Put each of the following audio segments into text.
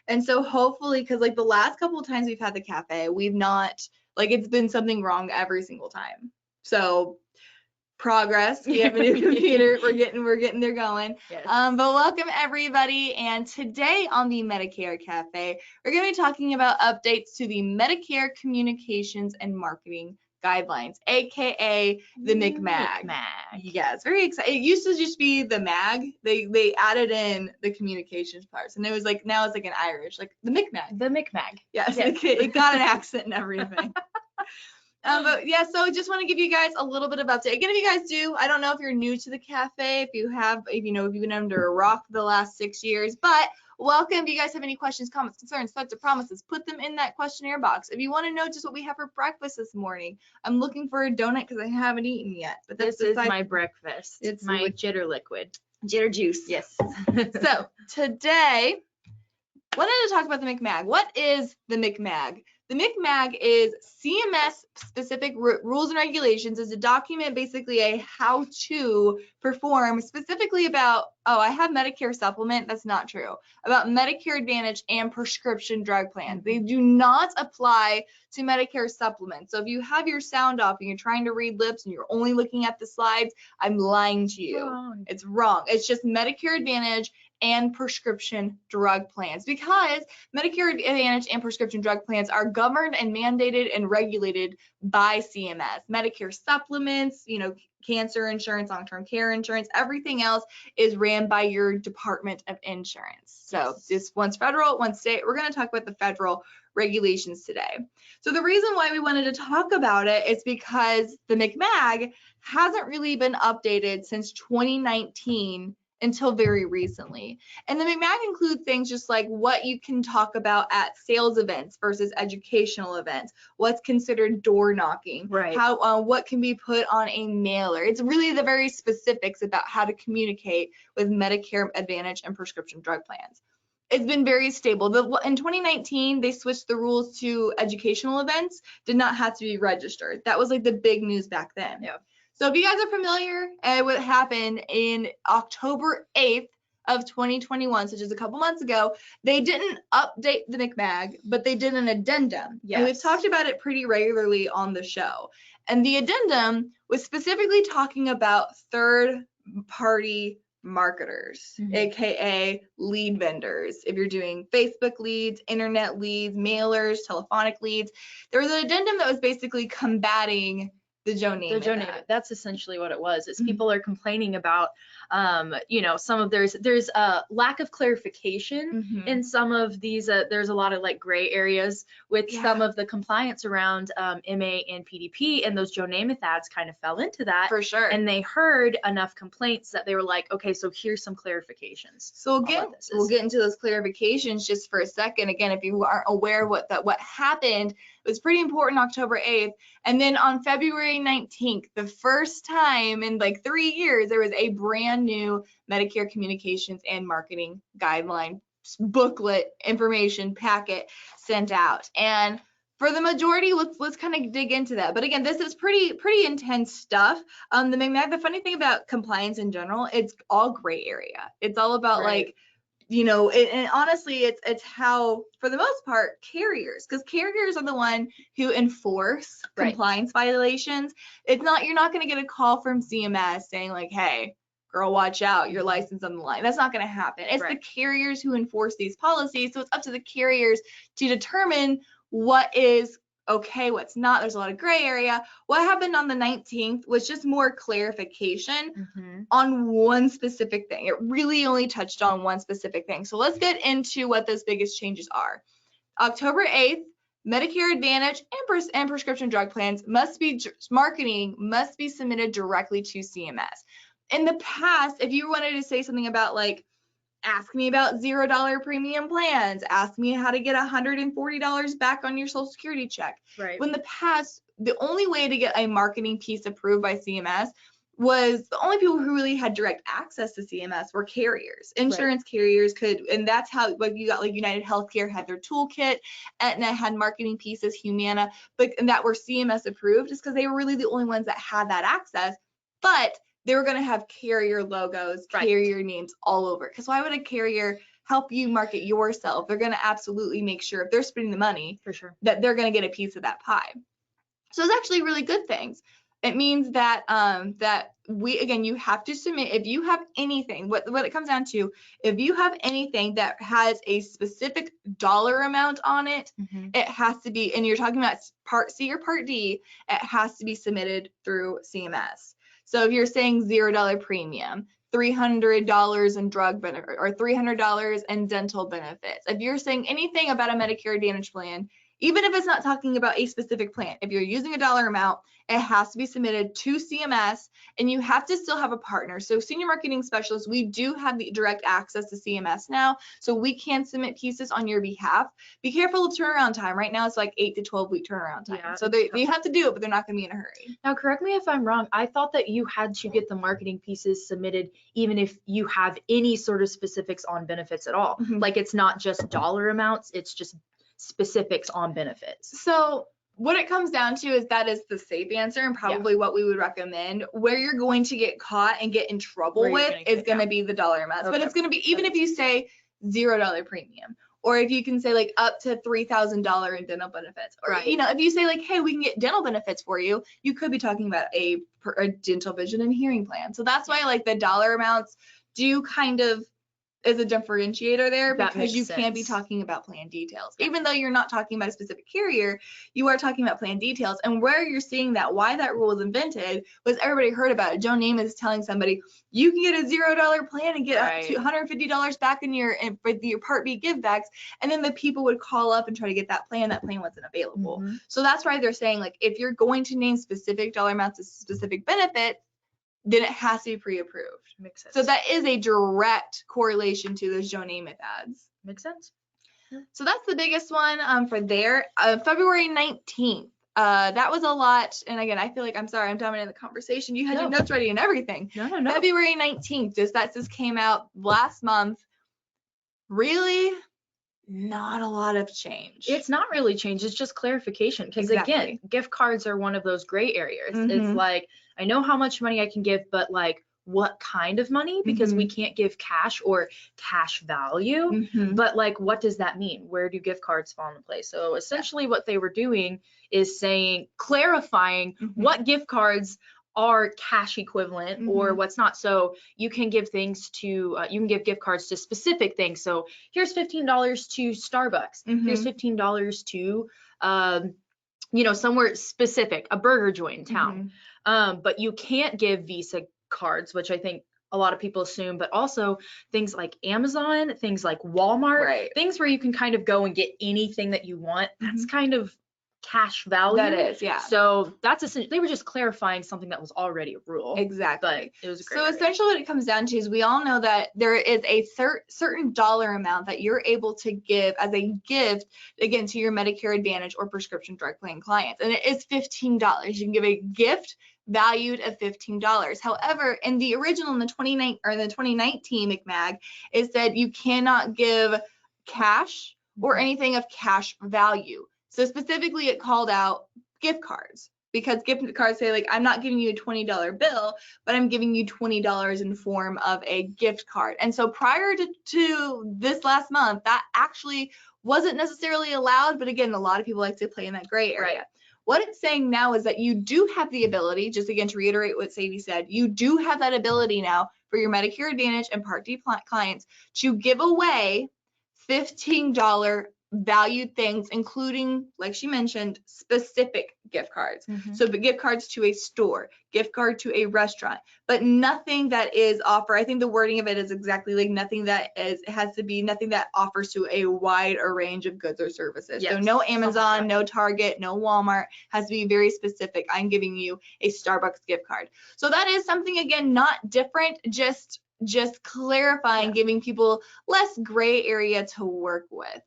And so hopefully, because like the last couple of times we've had the cafe, we've not, like, it's been something wrong every single time. So progress. We have a new computer. We're getting there going. Yes. But welcome everybody. And today on the Medicare Cafe, we're going to be talking about updates to the Medicare Communications and Marketing Guidelines, aka the MCMAG. Yes, very exciting. It used to just be the MAG. They added in the communications parts, and it was like now it's like an Irish, like the MCMAG. The MCMAG. Yes, it got an accent and everything. But yeah, so just want to give you guys a little bit of update. Again, if you guys do, I don't know if you're new to the cafe, if you've been under a rock for the last 6 years, but welcome. If you guys have any questions, comments, concerns, thoughts, or promises, put them in that questionnaire box. If you want to know just what we have for breakfast this morning, I'm looking for a donut because I haven't eaten yet. But this is my breakfast. It's my jitter liquid. Jitter juice. Yes. So today, wanted to talk about the MCMAG. What is the MCMAG? The MCMAG is CMS specific rules and regulations. Is a document, basically a how to perform specifically about, I have Medicare supplement. That's not true. About Medicare Advantage and prescription drug plans. They do not apply to Medicare supplements. So if you have your sound off and you're trying to read lips and you're only looking at the slides, I'm lying to you. Wrong. It's wrong. It's just Medicare Advantage and prescription drug plans, because Medicare Advantage and prescription drug plans are governed and mandated and regulated by CMS. Medicare supplements, cancer insurance, long-term care insurance, everything else is ran by your Department of Insurance. So this one's federal, one's state. We're going to talk about the federal regulations today. So the reason why we wanted to talk about it is because the MCMAG hasn't really been updated since 2019 until very recently. And the MCMAG includes things just like what you can talk about at sales events versus educational events, what's considered door knocking, right? How what can be put on a mailer. It's really the very specifics about how to communicate with Medicare Advantage and prescription drug plans. It's been very stable. In 2019, they switched the rules to educational events did not have to be registered. That was like the big news back then. Yeah. So if you guys are familiar with what happened in October 8th of 2021, so just a couple months ago, they didn't update the MCMAG, but they did an addendum. Yes. And we've talked about it pretty regularly on the show. And the addendum was specifically talking about third-party marketers, aka lead vendors. If you're doing Facebook leads, internet leads, mailers, telephonic leads, there was an addendum that was basically combating the Joe Namath. That's essentially what it was. Is people are complaining about, some of there's a lack of clarification in some of these. There's a lot of like gray areas with some of the compliance around MA and PDP, and those Joe Namath ads kind of fell into that for sure. And they heard enough complaints that they were like, okay, so here's some clarifications. So we'll get into those clarifications just for a second. Again, if you aren't aware what happened, it was pretty important October 8th. And then on February 19th, the first time in like 3 years, there was a brand new Medicare Communications and Marketing Guideline booklet information packet sent out. And for the majority, let's kind of dig into that. But again, this is pretty intense stuff. The MCMAG, the funny thing about compliance in general, it's all gray area. It's all about like, and honestly, it's how, for the most part, carriers, because carriers are the one who enforce compliance violations. You're not going to get a call from CMS saying like, hey, girl, watch out, your license on the line. That's not going to happen. It's the carriers who enforce these policies. So it's up to the carriers to determine what is okay, what's not. There's a lot of gray area. What happened on the 19th was just more clarification on one specific thing. It really only touched on one specific thing. So let's get into what those biggest changes are. October 8th, Medicare Advantage and prescription drug plans marketing must be submitted directly to CMS. In the past, if you wanted to say something about like, ask me about $0 premium plans, ask me how to get $140 back on your Social Security check. Right. When the past, the only way to get a marketing piece approved by CMS was the only people who really had direct access to CMS were carriers. Insurance carriers could, and that's how, like, you got like United Healthcare had their toolkit, Aetna had marketing pieces, Humana, and that were CMS approved, just because they were really the only ones that had that access. But they were going to have carrier logos, carrier names all over. Because why would a carrier help you market yourself. They're going to absolutely make sure if they're spending the money For sure. that they're going to get a piece of that pie. So it's actually really good things. It means that you have to submit, if you have anything, what it comes down to, if you have anything that has a specific dollar amount on it, it has to be, and you're talking about Part C or Part D, it has to be submitted through CMS. So if you're saying $0 premium, $300 in drug benefit, or $300 in dental benefits, if you're saying anything about a Medicare Advantage plan, even if it's not talking about a specific plan, if you're using a dollar amount, it has to be submitted to CMS, and you have to still have a partner. So senior marketing specialists, we do have the direct access to CMS now, so we can submit pieces on your behalf. Be careful of turnaround time. Right now, it's like 8 to 12 week turnaround time. Yeah, so they have to do it, but they're not going to be in a hurry. Now, correct me if I'm wrong. I thought that you had to get the marketing pieces submitted even if you have any sort of specifics on benefits at all. Like, it's not just dollar amounts, it's just specifics on benefits. So what it comes down to is that is the safe answer, and probably what we would recommend. Where you're going to get caught and get in trouble with is going to be the dollar amounts. But it's going to be, even if you say $0 premium, or if you can say like up to $3,000 in dental benefits, or you know, if you say like, hey, we can get dental benefits for you, you could be talking about a dental, vision, and hearing plan. So that's why like the dollar amounts do kind of is a differentiator there, because you can't be talking about plan details. Even though you're not talking about a specific carrier, you are talking about plan details. And where you're seeing that, why that rule was invented, was everybody heard about it. Joe Namath is telling somebody, you can get a $0 plan and get up to $150 back in your Part B give backs. And then the people would call up and try to get that plan. That plan wasn't available. So that's why they're saying, like, if you're going to name specific dollar amounts of specific benefits, then it has to be pre-approved. Makes sense. So that is a direct correlation to those Joe Namath ads. Makes sense. Yeah. So that's the biggest one for there. February 19th. That was a lot. And again, I feel like, I'm sorry, I'm dominating the conversation. You had your notes ready and everything. No. February 19th, just came out last month. Really? Not a lot of change. It's not really change. It's just clarification. Because again, gift cards are one of those gray areas. It's like, I know how much money I can give, but like, what kind of money? Because we can't give cash or cash value. But like, what does that mean? Where do gift cards fall into place? So essentially what they were doing is saying, clarifying what gift cards are cash equivalent or what's not. So you can give things to, you can give gift cards to specific things. So here's $15 to Starbucks. Here's $15 to, you know, somewhere specific, a burger joint in town. But you can't give Visa cards, which I think a lot of people assume, but also things like Amazon, things like Walmart, things where you can kind of go and get anything that you want. That's kind of cash value. That is, So that's essentially, they were just clarifying something that was already a rule. Exactly. But it was a great So essentially what it comes down to is, we all know that there is a certain dollar amount that you're able to give as a gift, again, to your Medicare Advantage or prescription drug plan clients. And it is $15. You can give a gift valued at $15. However, in the original, in the 2019 McMag, it said you cannot give cash or anything of cash value. So specifically it called out gift cards, because gift cards say, like, I'm not giving you a $20 bill, but I'm giving you $20 in form of a gift card. And so prior to this last month, that actually wasn't necessarily allowed. But again, a lot of people like to play in that gray area. What it's saying now is that you do have the ability, just again to reiterate what Sadie said, you do have that ability now for your Medicare Advantage and Part D clients to give away $15 valued things, including, like she mentioned, specific gift cards. So the gift cards to a store, gift card to a restaurant, but nothing that is I think the wording of it is exactly like nothing that has to be nothing that offers to a wide range of goods or services. So no Amazon, no Target, no Walmart, has to be very specific. I'm giving you a Starbucks gift card. So that is something, again, not different, just clarifying, giving people less gray area to work with.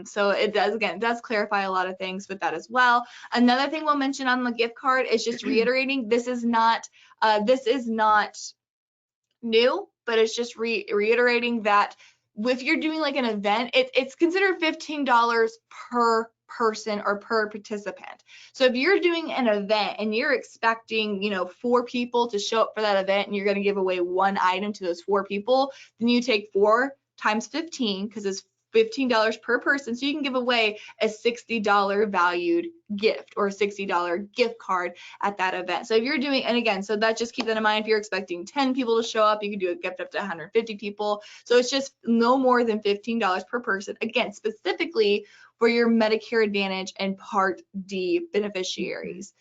So it does clarify a lot of things with that as well. Another thing we'll mention on the gift card is just reiterating, this is not new, but it's just reiterating that if you're doing like an event, it's considered $15 per person or per participant. So if you're doing an event and you're expecting, 4 people to show up for that event, and you're going to give away one item to those 4 people, then you take 4 times 15, because it's $15 per person. So you can give away a $60 valued gift or a $60 gift card at that event. So if you're doing, and again, so that, just keep that in mind. If you're expecting 10 people to show up, you can do a gift up to 150 people. So it's just no more than $15 per person. Again, specifically for your Medicare Advantage and Part D beneficiaries.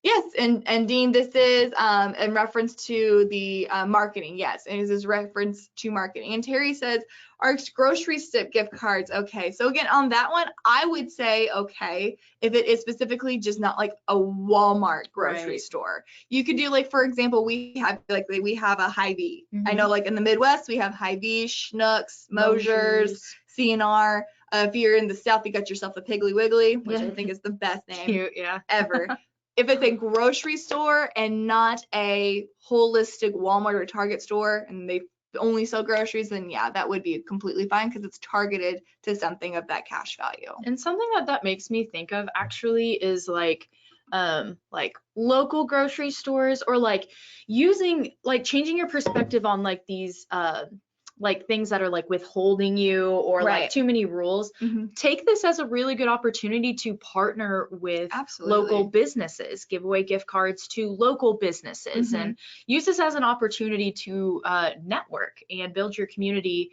Yes, and Dean, this is in reference to the marketing. Yes, and this is reference to marketing. And Terry says, our grocery gift cards. Okay, so again, on that one, I would say, okay, if it is specifically just not like a Walmart grocery store. You could do, like, for example, we have a Hy-Vee. I know, like, in the Midwest, we have Hy-Vee, Schnucks, Mosier's, CNR. If you're in the South, you got yourself a Piggly Wiggly, which I think is the best name ever. If it's a grocery store and not a holistic Walmart or Target store, and they only sell groceries, then yeah, that would be completely fine, because it's targeted to something of that cash value. And something that makes me think of actually is like local grocery stores, or like changing your perspective on like these like things that are like withholding you, or like too many rules. Take this as a really good opportunity to partner with local businesses, give away gift cards to local businesses, and use this as an opportunity to network and build your community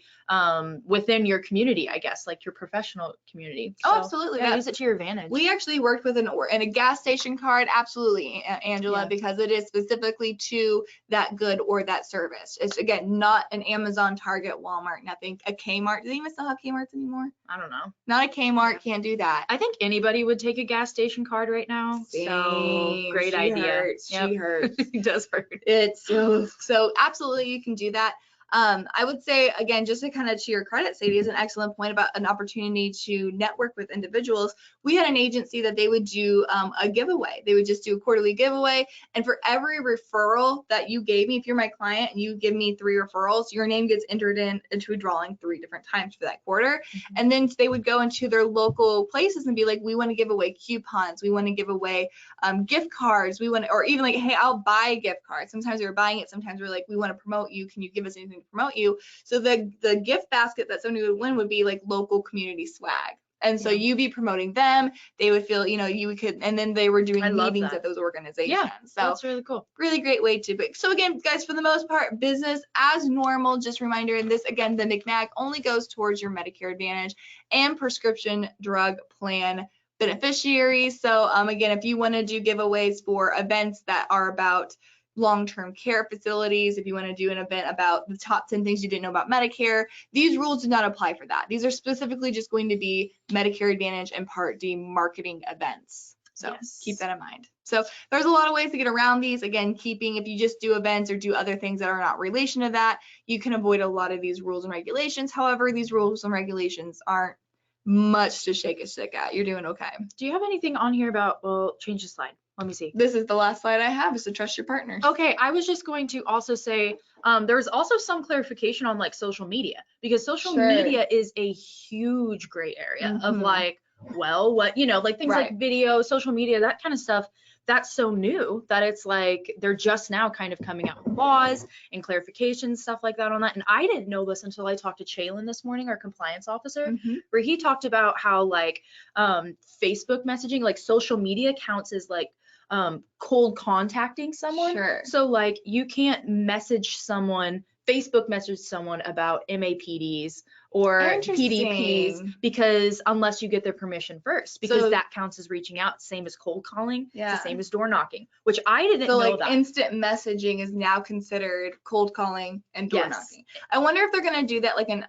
within your community, I guess, like your professional community. So, absolutely. Yeah, use it to your advantage. We actually worked with in a gas station card. Absolutely, Angela, because it is specifically to that good or that service. It's, again, not an Amazon, Target, Walmart, nothing. A Kmart. Do they even still have Kmarts anymore? I don't know. Not a Kmart. Can't do that. I think anybody would take a gas station card right now. Same. So great idea. She hurts. It does hurt. It's so absolutely, you can do that. I would say, again, just to kind of, to your credit, Sadie, is an excellent point about an opportunity to network with individuals. We had an agency that they would do a giveaway. They would just do a quarterly giveaway. And for every referral that you gave me, if you're my client and you give me 3 referrals, your name gets entered into a drawing 3 different times for that quarter. And then they would go into their local places and be like, we want to give away coupons. We want to give away gift cards. We want to, or even like, hey, I'll buy a gift card. Sometimes they're buying it. Sometimes we're like, we want to promote you. Can you give us anything to promote you? So the gift basket that somebody would win would be like local community swag. And so you be promoting them, they would feel, you could, and then they were doing meetings at those organizations. Yeah, so that's really cool. Really great way to, so again, guys, for the most part, business as normal. Just a reminder, and this, again, the McNack only goes towards your Medicare Advantage and prescription drug plan beneficiaries. So again, if you want to do giveaways for events that are about long-term care facilities, if you want to do an event about the top 10 things you didn't know about Medicare, these rules do not apply for that. These are specifically just going to be Medicare Advantage and Part D marketing events. So keep that in mind. So there's a lot of ways to get around these. Again, if you just do events or do other things that are not relation to that, you can avoid a lot of these rules and regulations. However, these rules and regulations aren't much to shake a stick at. You're doing okay. Do you have anything on here about, well, change the slide. Let me see. This is the last slide I have, is to trust your partner. Okay, I was just going to also say, there's also some clarification on like social media, because social media is a huge gray area of like, well, what, like things like video, social media, that kind of stuff. That's so new that it's like they're just now kind of coming out with laws and clarifications, stuff like that on that. And I didn't know this until I talked to Chaylin this morning, our compliance officer, where he talked about how like Facebook messaging, like social media counts as like cold contacting someone. So like you can't message someone, Facebook message someone about MAPDs or PDPs, because unless you get their permission first, because that counts as reaching out, same as cold calling, it's the same as door knocking, which I didn't know like that. Instant messaging is now considered cold calling and door knocking. I wonder if they're going to do that like in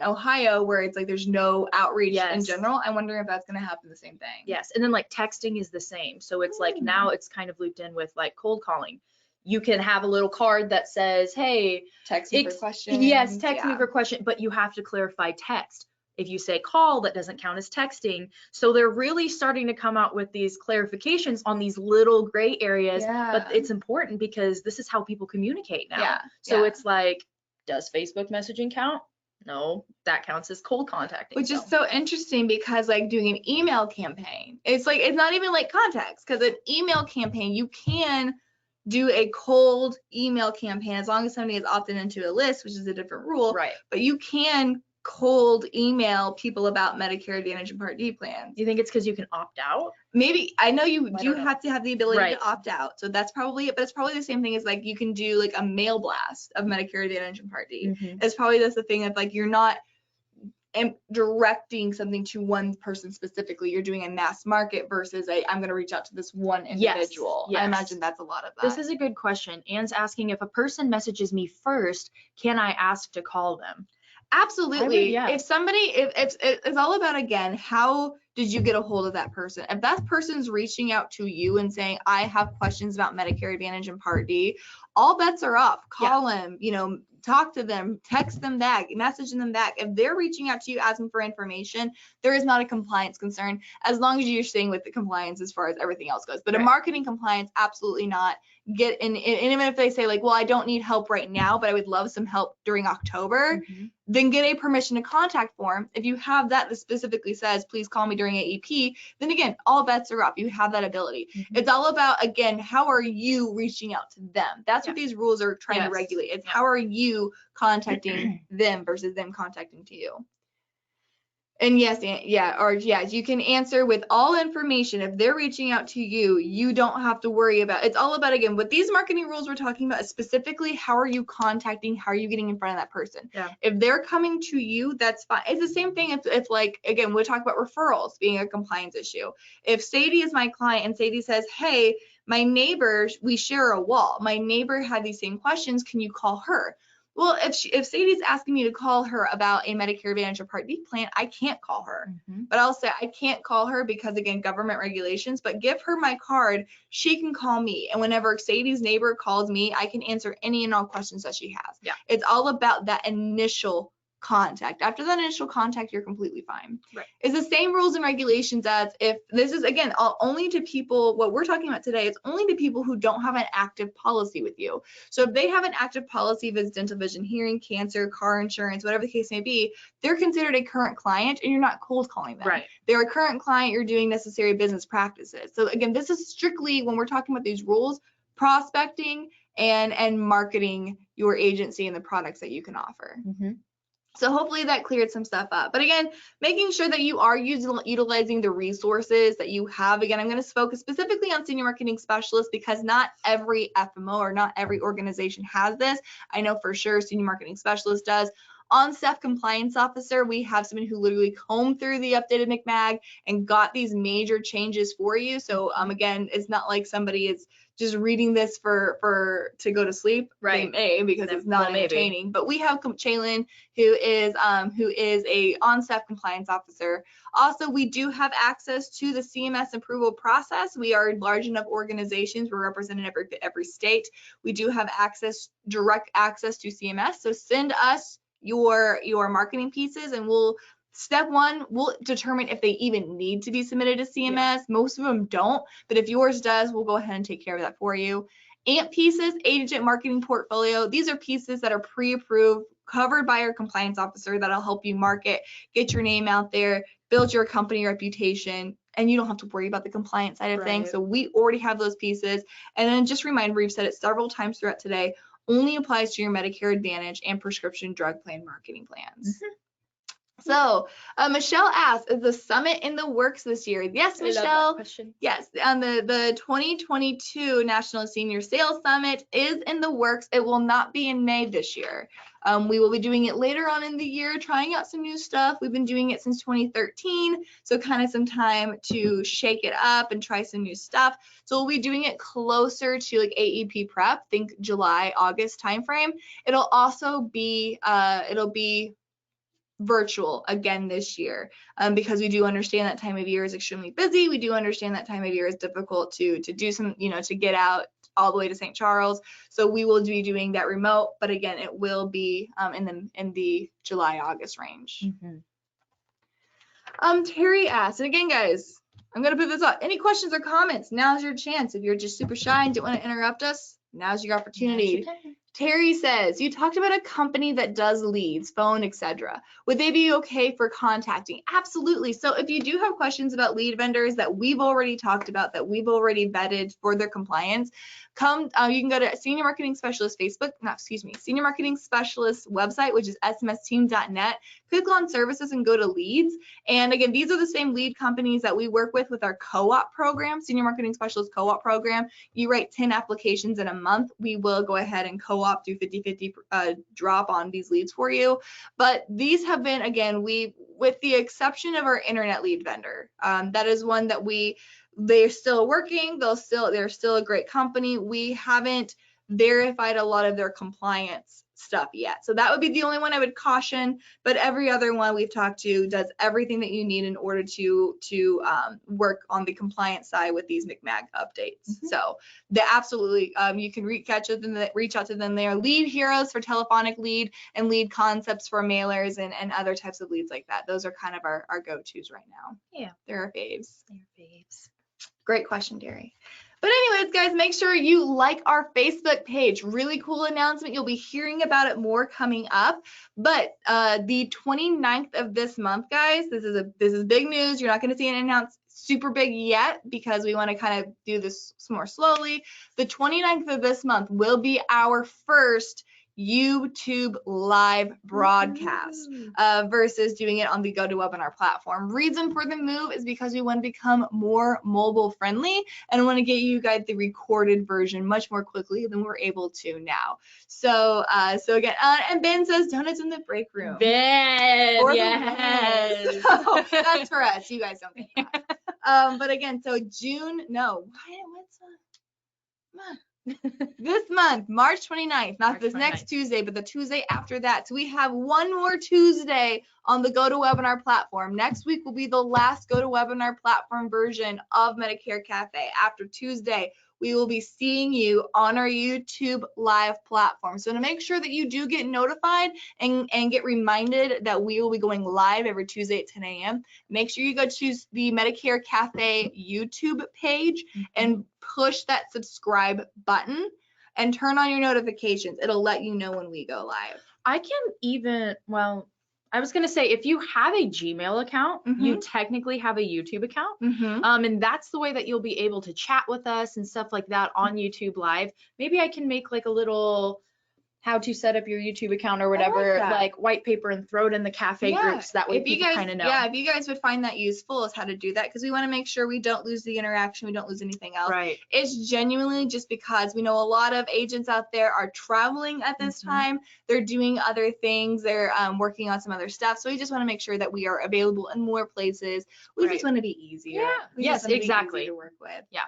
Ohio, where it's like there's no outreach in general. I wonder if that's going to happen the same thing. Yes, and then like texting is the same. So it's like now it's kind of looped in with like cold calling. You can have a little card that says, hey, text me for questions. Yes, text me for question, but you have to clarify text. If you say call, that doesn't count as texting. So they're really starting to come out with these clarifications on these little gray areas, but it's important because this is how people communicate now. So it's like, does Facebook messaging count? No, that counts as cold contacting. Which is so interesting, because like doing an email campaign, it's like, it's not even like contacts, because an email campaign, you can do a cold email campaign as long as somebody is opted into a list, which is a different rule. Right. But you can cold email people about Medicare Advantage and Part D plans. You think it's because you can opt out? Maybe, I know you I do don't know. have to have the ability Right. to opt out. So that's probably it, but it's probably the same thing as like you can do like a mail blast of Medicare Advantage and Part D. It's probably just the thing of like you're not directing something to one person specifically. You're doing a mass market versus I'm going to reach out to this one individual. Yes. I imagine that's a lot of that. This is a good question. Anne's asking, if a person messages me first, can I ask to call them? Absolutely. Yeah. If somebody, if it's all about, again, how did you get a hold of that person? If that person's reaching out to you and saying, I have questions about Medicare Advantage and Part D, all bets are off. Call them, talk to them, text them back, message them back. If they're reaching out to you asking for information, there is not a compliance concern, as long as you're staying with the compliance as far as everything else goes. But a marketing compliance, absolutely not. Get in, and even if they say like, well, I don't need help right now, but I would love some help during October, then get a permission to contact form. If you have that specifically says, please call me during AEP, then again, all bets are off. You have that ability. It's all about, again, how are you reaching out to them? That's what these rules are trying to regulate. It's how are you contacting them versus them contacting to you. And you can answer with all information. If they're reaching out to you, you don't have to worry about, it's all about, again, what these marketing rules we're talking about is specifically how are you contacting, how are you getting in front of that person. If they're coming to you, that's fine. It's the same thing if like, again, we'll talk about referrals being a compliance issue. If Sadie is my client and Sadie says, hey, my neighbor, we share a wall, my neighbor had these same questions, can you call her? Well, if Sadie's asking me to call her about a Medicare Advantage or Part D plan, I can't call her. But I'll say I can't call her because, again, government regulations, but give her my card. She can call me. And whenever Sadie's neighbor calls me, I can answer any and all questions that she has. It's all about that initial contact. After that initial contact, you're completely fine. It's the same rules and regulations as if this is, again, only to people, what we're talking about today, it's only to people who don't have an active policy with you. So if they have an active policy, if it's dental, vision, hearing, cancer, car insurance, whatever the case may be, they're considered a current client and you're not cold calling them. They're a current client, you're doing necessary business practices. So again, this is strictly, when we're talking about these rules, prospecting and marketing your agency and the products that you can offer. So hopefully that cleared some stuff up. But again, making sure that you are utilizing the resources that you have. Again, I'm going to focus specifically on senior marketing specialists because not every FMO or not every organization has this. I know for sure senior marketing specialist does. On-staff compliance officer, we have someone who literally combed through the updated McMag and got these major changes for you. So again, it's not like somebody is just reading this to go to sleep. They may, because it's not entertaining. But we have Chaylin, who is a on-staff compliance officer. Also, we do have access to the CMS approval process. We are large enough organizations. We're represented in every state. We do have direct access to CMS. So send us your marketing pieces and step one, we'll determine if they even need to be submitted to CMS. Most of them don't, but if yours does, we'll go ahead and take care of that for you. AMP pieces, agent marketing portfolio, these are pieces that are pre-approved, covered by our compliance officer that'll help you market, get your name out there, build your company reputation, and you don't have to worry about the compliance side of things. So we already have those pieces. And then just remind, we've said it several times throughout today, only applies to your Medicare Advantage and prescription drug plan marketing plans. So Michelle asks, is the summit in the works this year? Yes, Michelle. Yes, the 2022 National Senior Sales Summit is in the works. It will not be in May this year. We will be doing it later on in the year, trying out some new stuff. We've been doing it since 2013, so kind of some time to shake it up and try some new stuff. So we'll be doing it closer to like AEP prep, think July, August timeframe. It'll also be virtual again this year, because we do understand that time of year is extremely busy. We do understand that time of year is difficult to do some, to get out all the way to St. Charles. So we will be doing that remote, but again, it will be in the July, August range. Terry asked, and again, guys, I'm gonna put this up. Any questions or comments? Now's your chance. If you're just super shy and don't want to interrupt us, now's your opportunity. Terry says, you talked about a company that does leads, phone, etc. Would they be okay for contacting? Absolutely. So if you do have questions about lead vendors that we've already talked about, that we've already vetted for their compliance, you can go to Senior Marketing Specialist Senior Marketing Specialist website, which is smsteam.net. Click on services and go to leads. And again, these are the same lead companies that we work with our co-op program, Senior Marketing Specialist co-op program. You write 10 applications in a month. We will go ahead and co-op, do 50-50 drop on these leads for you. But these have been, again, with the exception of our internet lead vendor, that is one that they're still working. They're still a great company. We haven't verified a lot of their compliance stuff yet. So that would be the only one I would caution, but every other one we've talked to does everything that you need in order to work on the compliance side with these McMag updates. So they absolutely, you can reach out to them. They are lead heroes for telephonic lead and lead concepts for mailers and other types of leads like that. Those are kind of our go-tos right now. Yeah. They're our faves. They're faves. Great question, Derry. But anyways, guys, make sure you like our Facebook page. Really cool announcement. You'll be hearing about it more coming up. But the 29th of this month, guys, this is big news. You're not going to see it announced super big yet because we want to kind of do this more slowly. The 29th of this month will be our first YouTube live broadcast versus doing it on the GoToWebinar platform. Reason for the move is because we want to become more mobile friendly and want to get you guys the recorded version much more quickly than we're able to now. So again, and Ben says donuts in the break room. Ben, yes. So that's for us. You guys don't get that. But again, so this month, March 29th, not this next Tuesday, but the Tuesday after that. So we have one more Tuesday on the GoToWebinar platform. Next week will be the last GoToWebinar platform version of Medicare Cafe. After Tuesday, we will be seeing you on our YouTube live platform. So to make sure that you do get notified and get reminded that we will be going live every Tuesday at 10 a.m., make sure you go to the Medicare Cafe YouTube page and push that subscribe button and turn on your notifications. It'll let you know when we go live. I can even, well, I was going to say, if you have a Gmail account, you technically have a YouTube account. And that's the way that you'll be able to chat with us and stuff like that on YouTube Live. Maybe I can make like a little how to set up your YouTube account or whatever, like white paper, and throw it in the cafe groups. That way people kind of know. Yeah, if you guys would find that useful, is how to do that, because we want to make sure we don't lose the interaction, we don't lose anything else. Right. It's genuinely just because we know a lot of agents out there are traveling at this time. They're doing other things. They're working on some other stuff. So we just want to make sure that we are available in more places. We just want to be easier. Yeah. Yes, exactly. To work with. Yeah.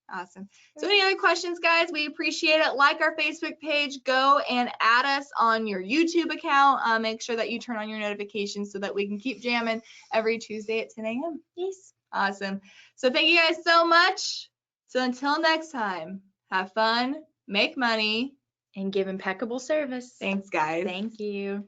Awesome. So any other questions, guys? We appreciate it. Like our Facebook page. Go and add us on your YouTube account. Make sure that you turn on your notifications so that we can keep jamming every Tuesday at 10 a.m. Yes. Awesome. So thank you guys so much. So until next time, have fun, make money, and give impeccable service. Thanks, guys. Thank you.